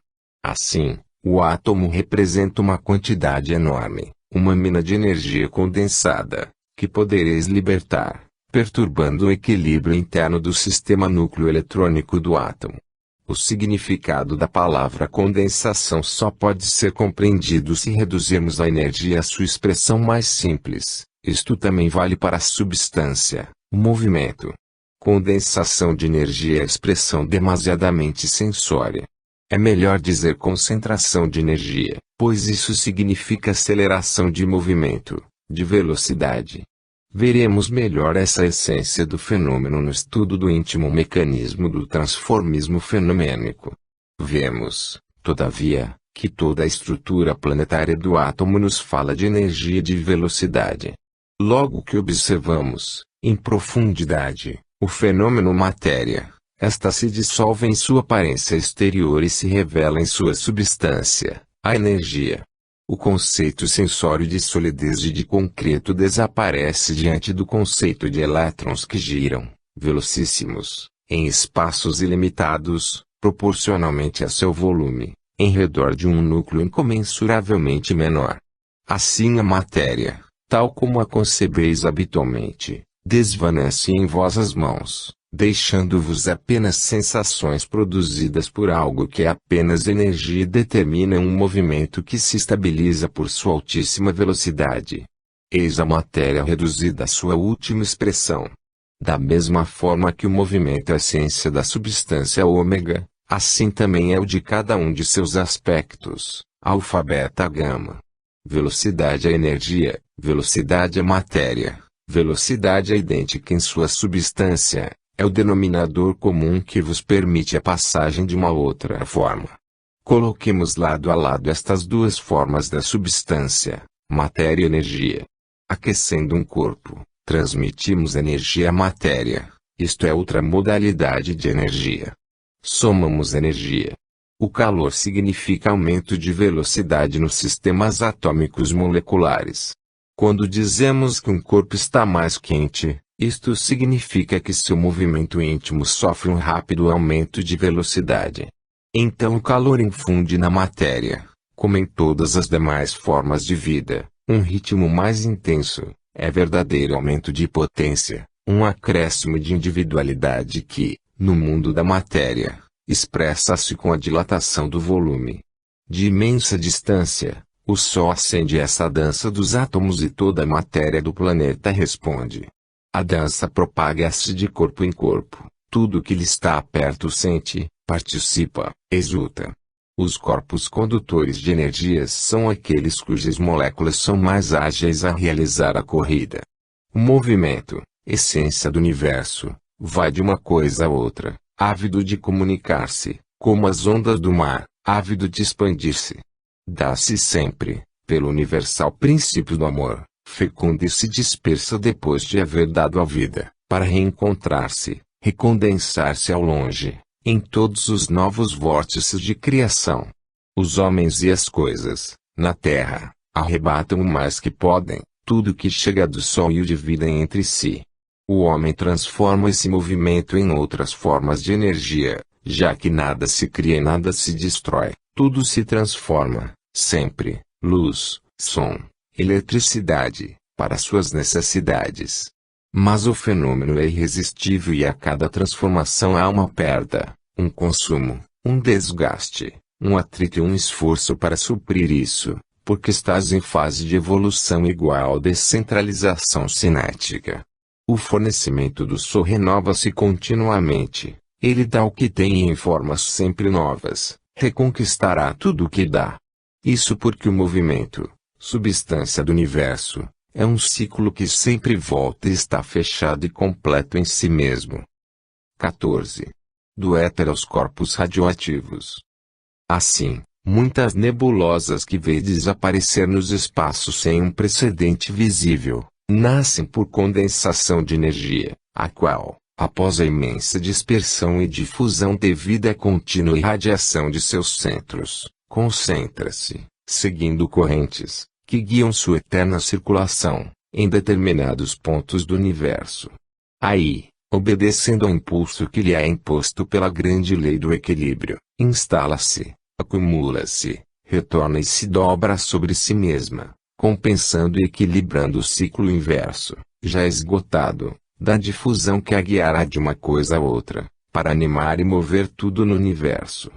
Assim, o átomo representa uma quantidade enorme, uma mina de energia condensada, que podereis libertar, perturbando o equilíbrio interno do sistema núcleo eletrônico do átomo. O significado da palavra condensação só pode ser compreendido se reduzirmos a energia à sua expressão mais simples. Isto também vale para a substância, o movimento. Condensação de energia é expressão demasiadamente sensória. É melhor dizer concentração de energia, pois isso significa aceleração de movimento, de velocidade. Veremos melhor essa essência do fenômeno no estudo do íntimo mecanismo do transformismo fenomênico. Vemos, todavia, que toda a estrutura planetária do átomo nos fala de energia e de velocidade. Logo que observamos, em profundidade, o fenômeno matéria, esta se dissolve em sua aparência exterior e se revela em sua substância, a energia. O conceito sensório de solidez e de concreto desaparece diante do conceito de elétrons que giram, velocíssimos, em espaços ilimitados, proporcionalmente a seu volume, em redor de um núcleo incomensuravelmente menor. Assim a matéria, tal como a concebeis habitualmente, desvanece em vossas mãos, deixando-vos apenas sensações produzidas por algo que é apenas energia e determina um movimento que se estabiliza por sua altíssima velocidade. Eis a matéria reduzida à sua última expressão. Da mesma forma que o movimento é a essência da substância ômega, assim também é o de cada um de seus aspectos, alfa, beta, gama. Velocidade é energia, velocidade é matéria, velocidade é idêntica em sua substância, é o denominador comum que vos permite a passagem de uma outra forma. Coloquemos lado a lado estas duas formas da substância, matéria e energia. Aquecendo um corpo, transmitimos energia à matéria, isto é outra modalidade de energia. Somamos energia. O calor significa aumento de velocidade nos sistemas atômicos moleculares. Quando dizemos que um corpo está mais quente, isto significa que seu movimento íntimo sofre um rápido aumento de velocidade. Então o calor infunde na matéria, como em todas as demais formas de vida, um ritmo mais intenso. É verdadeiro aumento de potência, um acréscimo de individualidade que, no mundo da matéria, expressa-se com a dilatação do volume. De imensa distância, o Sol acende essa dança dos átomos e toda a matéria do planeta responde. A dança propaga-se de corpo em corpo, tudo que lhe está perto sente, participa, exulta. Os corpos condutores de energias são aqueles cujas moléculas são mais ágeis a realizar a corrida. O movimento, essência do universo, vai de uma coisa a outra, ávido de comunicar-se, como as ondas do mar, ávido de expandir-se. Dá-se sempre, pelo universal princípio do amor, fecunda e se dispersa depois de haver dado a vida, para reencontrar-se, recondensar-se ao longe, em todos os novos vórtices de criação. Os homens e as coisas, na terra, arrebatam o mais que podem, tudo que chega do sol e o dividem entre si. O homem transforma esse movimento em outras formas de energia, já que nada se cria e nada se destrói, tudo se transforma, sempre, luz, som, eletricidade, para suas necessidades. Mas o fenômeno é irresistível e a cada transformação há uma perda, um consumo, um desgaste, um atrito e um esforço para suprir isso, porque estás em fase de evolução igual descentralização cinética. O fornecimento do Sol renova-se continuamente, ele dá o que tem em formas sempre novas, reconquistará tudo o que dá. Isso porque o movimento, substância do universo, é um ciclo que sempre volta e está fechado e completo em si mesmo. 14. Do éter aos corpos radioativos. Assim, muitas nebulosas que vedes aparecer nos espaços sem um precedente visível, nascem por condensação de energia, a qual, após a imensa dispersão e difusão devido à contínua irradiação de seus centros, concentra-se, seguindo correntes, que guiam sua eterna circulação, em determinados pontos do universo. Aí, obedecendo ao impulso que lhe é imposto pela grande lei do equilíbrio, instala-se, acumula-se, retorna e se dobra sobre si mesma, compensando e equilibrando o ciclo inverso, já esgotado, da difusão que a guiará de uma coisa a outra, para animar e mover tudo no universo.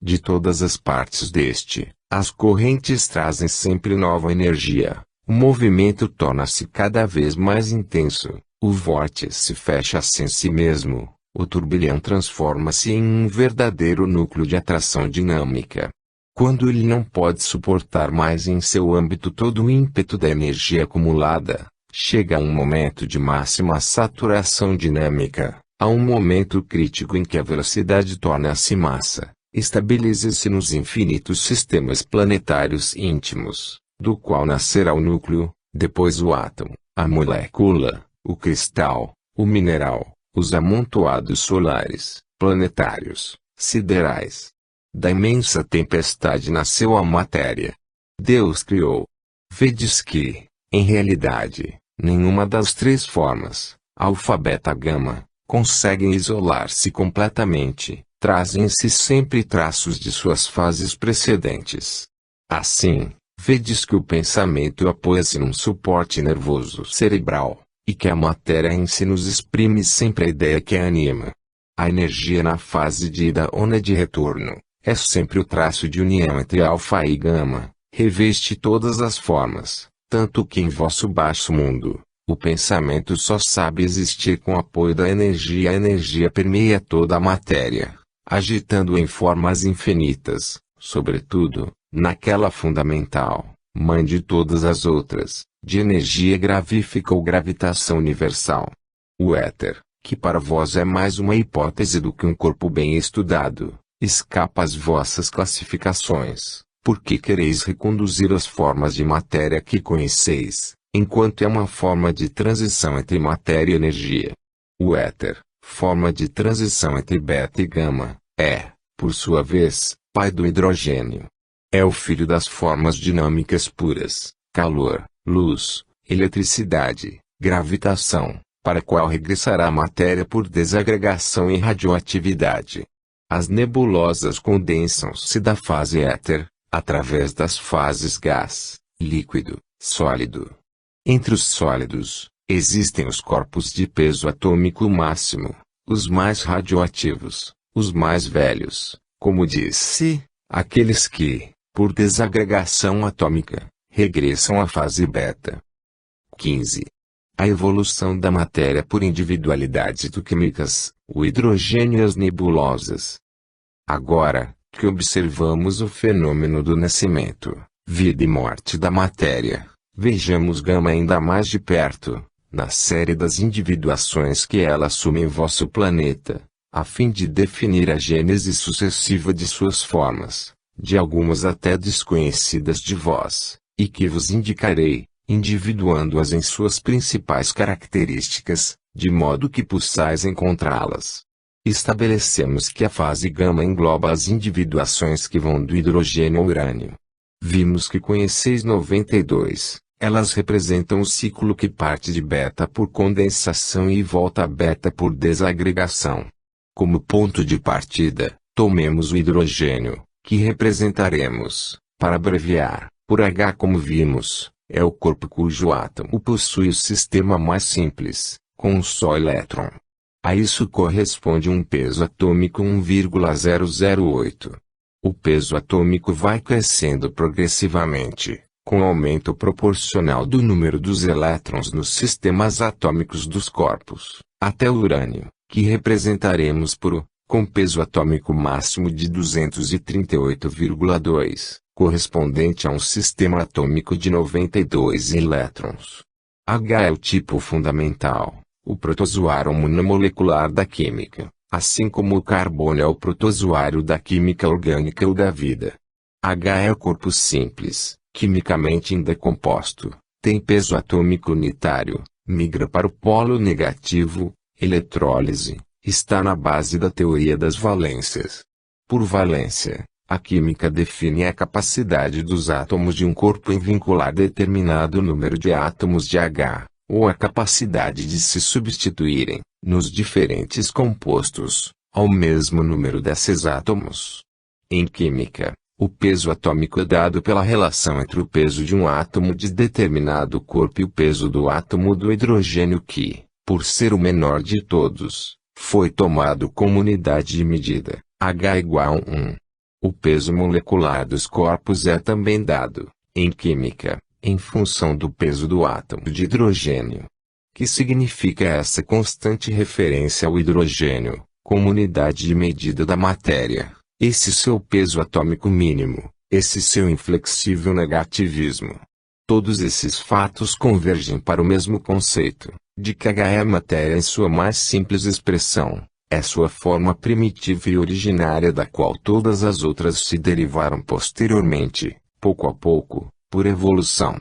De todas as partes deste, as correntes trazem sempre nova energia, o movimento torna-se cada vez mais intenso, o vórtice fecha-se em si mesmo, o turbilhão transforma-se em um verdadeiro núcleo de atração dinâmica. Quando ele não pode suportar mais em seu âmbito todo o ímpeto da energia acumulada, chega a um momento de máxima saturação dinâmica, a um momento crítico em que a velocidade torna-se massa. Estabilize-se nos infinitos sistemas planetários íntimos, do qual nascerá o núcleo, depois o átomo, a molécula, o cristal, o mineral, os amontoados solares, planetários, siderais. Da imensa tempestade nasceu a matéria. Deus criou. Vedes que, em realidade, nenhuma das três formas, alfa, beta, gama, conseguem isolar-se completamente. Trazem em si sempre traços de suas fases precedentes. Assim, vedes que o pensamento apoia-se num suporte nervoso cerebral, e que a matéria em si nos exprime sempre a ideia que a anima. A energia na fase de ida ou na de retorno, é sempre o traço de união entre alfa e gama, reveste todas as formas, Tanto que em vosso baixo mundo, o pensamento só sabe existir com apoio da energia. A energia permeia toda a matéria, agitando em formas infinitas, sobretudo, naquela fundamental, mãe de todas as outras, de energia gravífica ou gravitação universal. O éter, que para vós é mais uma hipótese do que um corpo bem estudado, escapa às vossas classificações, porque quereis reconduzir as formas de matéria que conheceis, enquanto é uma forma de transição entre matéria e energia. O éter, forma de transição entre beta e gama, é, por sua vez, pai do hidrogênio. É o filho das formas dinâmicas puras, calor, luz, eletricidade, gravitação, para a qual regressará a matéria por desagregação e radioatividade. As nebulosas condensam-se da fase éter, através das fases gás, líquido, sólido. Entre os sólidos, existem os corpos de peso atômico máximo, os mais radioativos, os mais velhos, como disse, aqueles que, por desagregação atômica, regressam à fase beta. 15. A evolução da matéria por individualidades químicas, o hidrogênio e as nebulosas. Agora, que observamos o fenômeno do nascimento, vida e morte da matéria, vejamos gama ainda mais de perto, na série das individuações que ela assume em vosso planeta, a fim de definir a gênese sucessiva de suas formas, de algumas até desconhecidas de vós, e que vos indicarei, individuando-as em suas principais características, de modo que possais encontrá-las. Estabelecemos que a fase gama engloba as individuações que vão do hidrogênio ao urânio. Vimos que conheceis 92, elas representam o ciclo que parte de beta por condensação e volta a beta por desagregação. Como ponto de partida, tomemos o hidrogênio, que representaremos, para abreviar, por H como vimos. É o corpo cujo átomo possui o sistema mais simples, com um só elétron. A isso corresponde um peso atômico 1,008. O peso atômico vai crescendo progressivamente, com aumento proporcional do número dos elétrons nos sistemas atômicos dos corpos, até o urânio, que representaremos por U, com peso atômico máximo de 238,2. Correspondente a um sistema atômico de 92 elétrons. H é o tipo fundamental, o protozoário monomolecular da química, assim como o carbono é o protozoário da química orgânica ou da vida. H é o corpo simples, quimicamente indecomposto, tem peso atômico unitário, migra para o polo negativo, eletrólise, está na base da teoria das valências. Por valência, a química define a capacidade dos átomos de um corpo em vincular determinado número de átomos de H, ou a capacidade de se substituírem, nos diferentes compostos, ao mesmo número desses átomos. Em química, o peso atômico é dado pela relação entre o peso de um átomo de determinado corpo e o peso do átomo do hidrogênio que, por ser o menor de todos, foi tomado como unidade de medida, H igual a 1. O peso molecular dos corpos é também dado, em química, em função do peso do átomo de hidrogênio. Que significa essa constante referência ao hidrogênio, como unidade de medida da matéria, esse seu peso atômico mínimo, esse seu inflexível negativismo. Todos esses fatos convergem para o mesmo conceito, de que H é a matéria em sua mais simples expressão. É sua forma primitiva e originária da qual todas as outras se derivaram posteriormente, pouco a pouco, por evolução.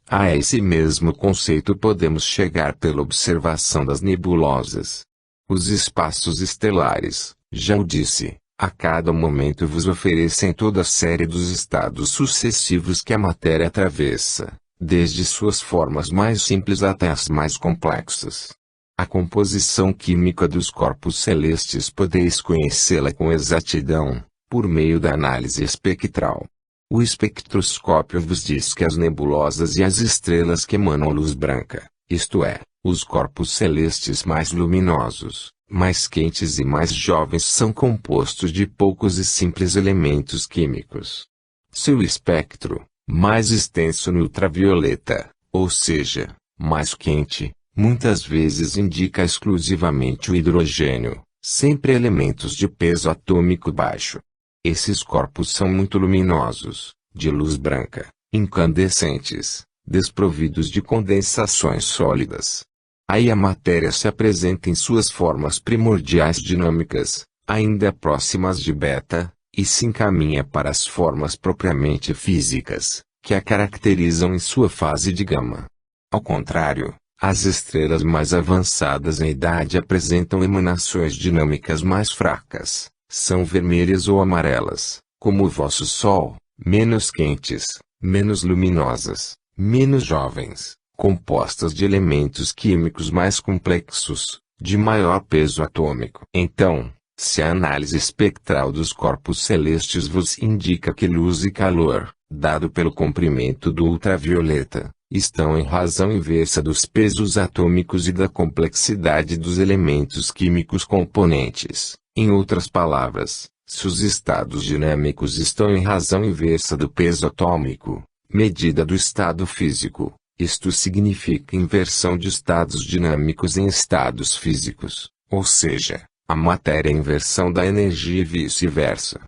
A esse mesmo conceito podemos chegar pela observação das nebulosas. Os espaços estelares, já o disse, a cada momento vos oferecem toda a série dos estados sucessivos que a matéria atravessa, desde suas formas mais simples até as mais complexas. A composição química dos corpos celestes podeis conhecê-la com exatidão, por meio da análise espectral. O espectroscópio vos diz que as nebulosas e as estrelas que emanam luz branca, isto é, os corpos celestes mais luminosos, mais quentes e mais jovens são compostos de poucos e simples elementos químicos. Seu espectro, mais extenso no ultravioleta, ou seja, mais quente, muitas vezes indica exclusivamente o hidrogênio, sempre elementos de peso atômico baixo. Esses corpos são muito luminosos, de luz branca, incandescentes, desprovidos de condensações sólidas. Aí a matéria se apresenta em suas formas primordiais dinâmicas, ainda próximas de beta, e se encaminha para as formas propriamente físicas, que a caracterizam em sua fase de gama. Ao contrário, as estrelas mais avançadas em idade apresentam emanações dinâmicas mais fracas, são vermelhas ou amarelas, como o vosso Sol, menos quentes, menos luminosas, menos jovens, compostas de elementos químicos mais complexos, de maior peso atômico. Então, se a análise espectral dos corpos celestes vos indica que luz e calor, dado pelo comprimento do ultravioleta, estão em razão inversa dos pesos atômicos e da complexidade dos elementos químicos componentes, em outras palavras, se os estados dinâmicos estão em razão inversa do peso atômico, medida do estado físico, isto significa inversão de estados dinâmicos em estados físicos, ou seja, a matéria é inversão da energia e vice-versa.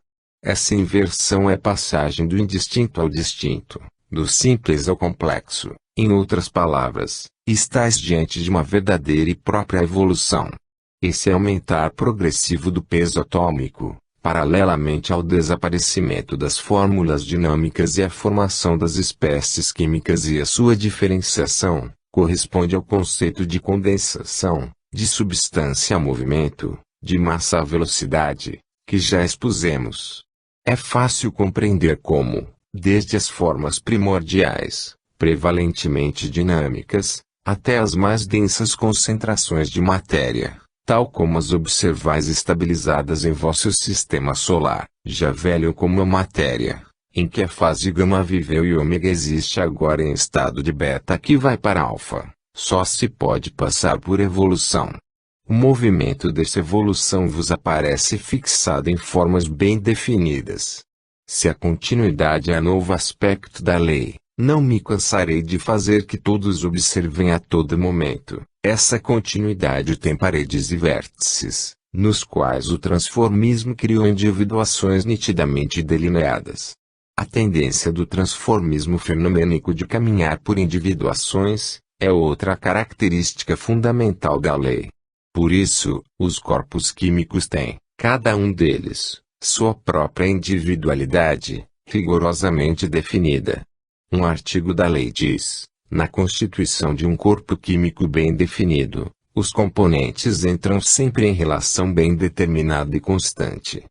Essa inversão é passagem do indistinto ao distinto, do simples ao complexo. Em outras palavras, estás diante de uma verdadeira e própria evolução. Esse aumentar progressivo do peso atômico, paralelamente ao desaparecimento das fórmulas dinâmicas e à formação das espécies químicas e a sua diferenciação, corresponde ao conceito de condensação, de substância a movimento, de massa a velocidade, que já expusemos. É fácil compreender como, desde as formas primordiais, prevalentemente dinâmicas, até as mais densas concentrações de matéria, tal como as observais estabilizadas em vosso sistema solar, já velho como a matéria, em que a fase gama viveu e ômega existe agora em estado de beta que vai para alfa, só se pode passar por evolução. O movimento dessa evolução vos aparece fixado em formas bem definidas. Se a continuidade é novo aspecto da lei, não me cansarei de fazer que todos observem a todo momento. Essa continuidade tem paredes e vértices, nos quais o transformismo criou individuações nitidamente delineadas. A tendência do transformismo fenomênico de caminhar por individuações, é outra característica fundamental da lei. Por isso, os corpos químicos têm, cada um deles, sua própria individualidade, rigorosamente definida. Um artigo da lei diz: na constituição de um corpo químico bem definido, os componentes entram sempre em relação bem determinada e constante.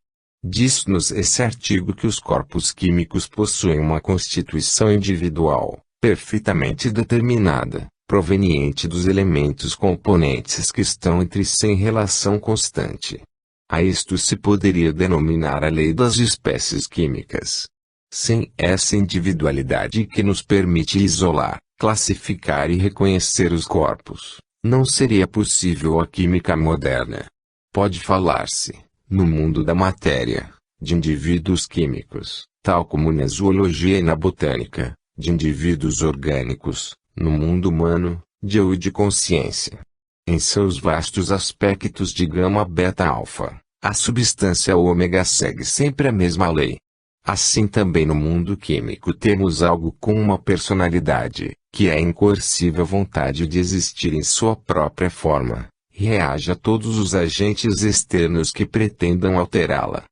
Diz-nos esse artigo que os corpos químicos possuem uma constituição individual, perfeitamente determinada, proveniente dos elementos componentes que estão entre si em relação constante. A isto se poderia denominar a lei das espécies químicas. Sem essa individualidade que nos permite isolar, classificar e reconhecer os corpos, não seria possível a química moderna. Pode falar-se, no mundo da matéria, de indivíduos químicos, tal como na zoologia e na botânica, de indivíduos orgânicos, no mundo humano, de eu e de consciência. Em seus vastos aspectos de gama beta alfa, a substância ômega segue sempre a mesma lei. Assim também no mundo químico temos algo com uma personalidade, que é a incoercível vontade de existir em sua própria forma, e reage a todos os agentes externos que pretendam alterá-la.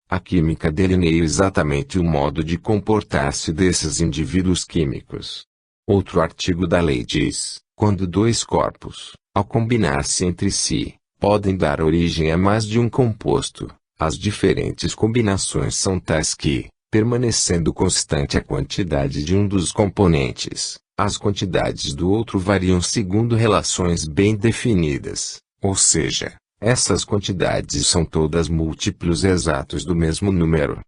A química delineia exatamente o modo de comportar-se desses indivíduos químicos. Outro artigo da lei diz: quando dois corpos, ao combinar-se entre si, podem dar origem a mais de um composto, as diferentes combinações são tais que, permanecendo constante a quantidade de um dos componentes, as quantidades do outro variam segundo relações bem definidas, ou seja, essas quantidades são todas múltiplos exatos do mesmo número.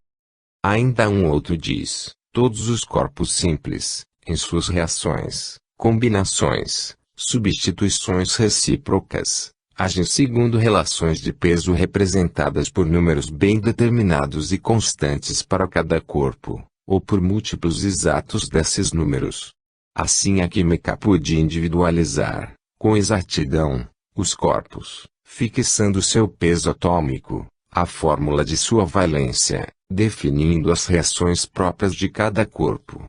Ainda um outro diz: todos os corpos simples, em suas reações, combinações, substituições recíprocas, agem segundo relações de peso representadas por números bem determinados e constantes para cada corpo, ou por múltiplos exatos desses números. Assim a química pôde individualizar, com exatidão, os corpos, fixando seu peso atômico, a fórmula de sua valência, definindo as reações próprias de cada corpo,